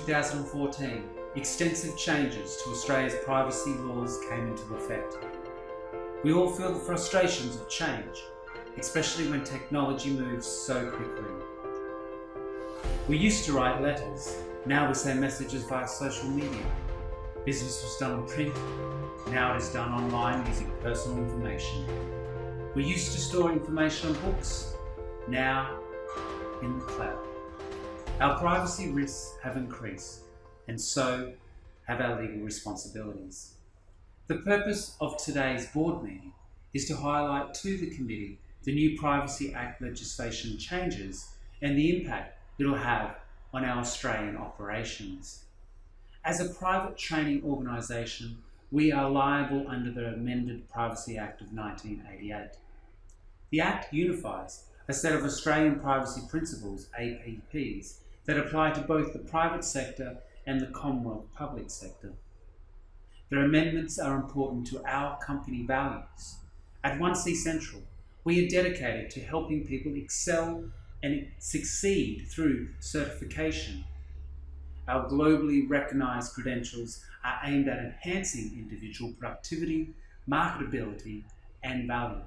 2014, extensive changes to Australia's privacy laws came into effect. We all feel the frustrations of change, especially when technology moves so quickly. We used to write letters, now we send messages via social media. Business was done on print, now it is done online using personal information. We used to store information on books, now in the cloud. Our privacy risks have increased, and so have our legal responsibilities. The purpose of today's board meeting is to highlight to the committee the new Privacy Act legislation changes and the impact it will have on our Australian operations. As a private training organisation, we are liable under the amended Privacy Act of 1988. The Act unifies a set of Australian privacy principles, APPs, that apply to both the private sector and the Commonwealth public sector. Their amendments are important to our company values. At 1C Central, we are dedicated to helping people excel and succeed through certification. Our globally recognised credentials are aimed at enhancing individual productivity, marketability, and value.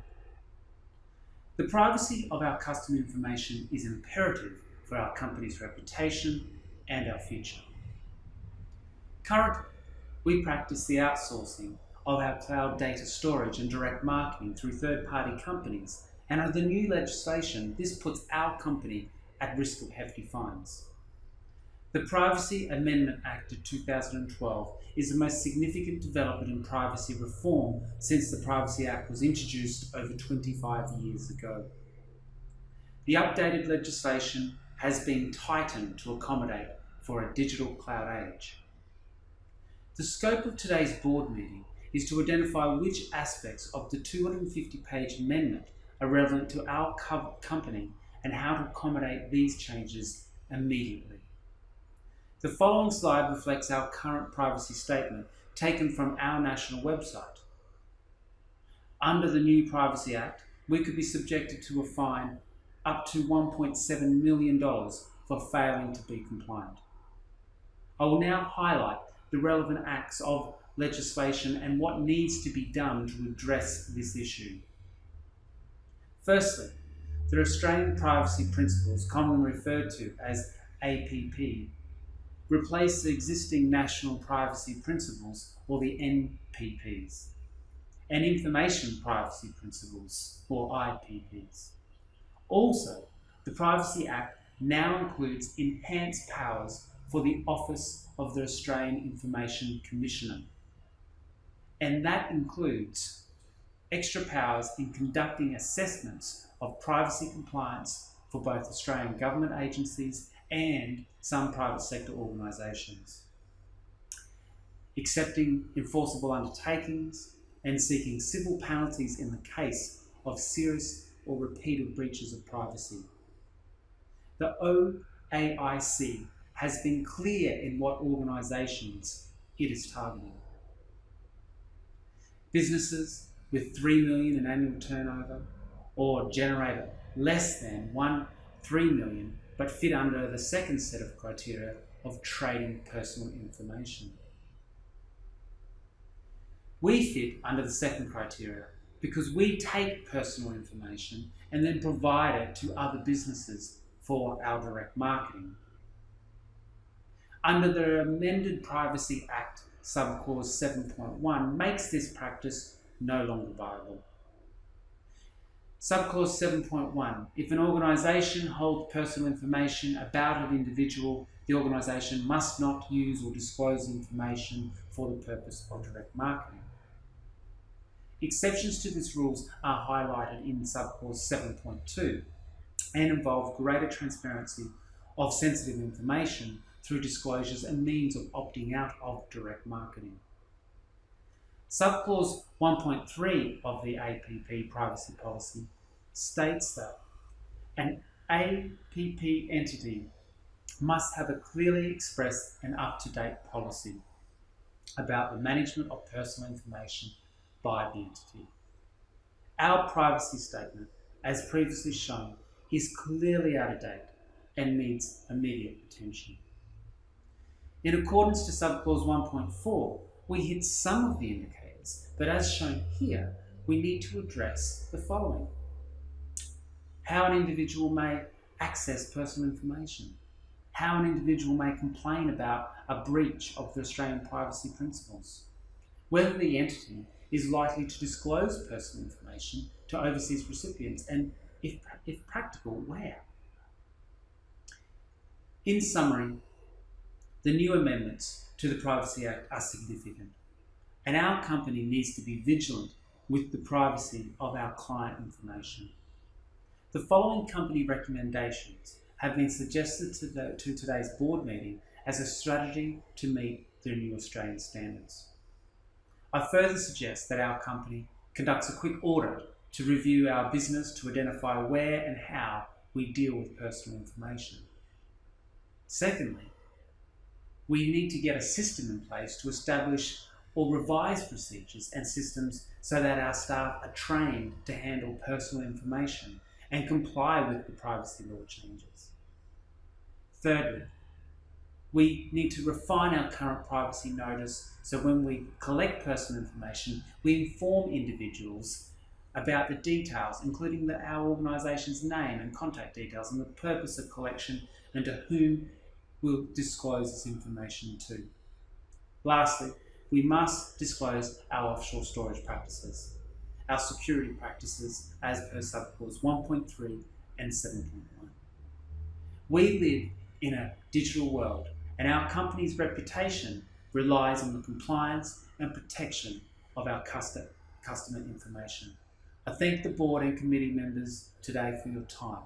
The privacy of our customer information is imperative for our company's reputation and our future. Currently, we practice the outsourcing of our cloud data storage and direct marketing through third-party companies, and under the new legislation, this puts our company at risk of hefty fines. The Privacy Amendment Act of 2012 is the most significant development in privacy reform since the Privacy Act was introduced over 25 years ago. The updated legislation has been tightened to accommodate for a digital cloud age. The scope of today's board meeting is to identify which aspects of the 250-page amendment are relevant to our company and how to accommodate these changes immediately. The following slide reflects our current privacy statement taken from our national website. Under the new Privacy Act, we could be subjected to a fine up to $1.7 million for failing to be compliant. I will now highlight the relevant acts of legislation and what needs to be done to address this issue. Firstly, the Australian Privacy Principles, commonly referred to as APP, replace the existing National Privacy Principles, or the NPPs, and Information Privacy Principles, or IPPs. Also, the Privacy Act now includes enhanced powers for the Office of the Australian Information Commissioner, and that includes extra powers in conducting assessments of privacy compliance for both Australian government agencies and some private sector organisations, accepting enforceable undertakings and seeking civil penalties in the case of serious or repeated breaches of privacy. The OAIC has been clear in what organisations it is targeting. Businesses with $3 million in annual turnover or generate less than $3 million but fit under the second set of criteria of trading personal information. We fit under the second criteria because we take personal information and then provide it to other businesses for our direct marketing. Under the amended Privacy Act, subclause 7.1 makes this practice no longer viable. Subclause 7.1, if an organisation holds personal information about an individual, the organisation must not use or disclose information for the purpose of direct marketing. Exceptions to this rules are highlighted in subclause 7.2 and involve greater transparency of sensitive information through disclosures and means of opting out of direct marketing. Subclause 1.3 of the APP privacy policy states that an APP entity must have a clearly expressed and up-to-date policy about the management of personal information by the entity. Our privacy statement, as previously shown, is clearly out of date and needs immediate attention. In accordance to subclause 1.4, we hit some of the indicators, but as shown here, we need to address the following. How an individual may access personal information. How an individual may complain about a breach of the Australian privacy principles. Whether the entity is likely to disclose personal information to overseas recipients, and if practical, where. In summary, the new amendments to the Privacy Act are significant, and our company needs to be vigilant with the privacy of our client information. The following company recommendations have been suggested to today's board meeting as a strategy to meet the new Australian standards. I further suggest that our company conducts a quick audit to review our business to identify where and how we deal with personal information. Secondly, we need to get a system in place to establish or revise procedures and systems so that our staff are trained to handle personal information and comply with the privacy law changes. Thirdly, we need to refine our current privacy notice so when we collect personal information, we inform individuals about the details, including our organisation's name and contact details and the purpose of collection and to whom we'll disclose this information to. Lastly, we must disclose our offshore storage practices, our security practices as per subclause 1.3 and 7.1. We live in a digital world, and our company's reputation relies on the compliance and protection of our customer information. I thank the board and committee members today for your time.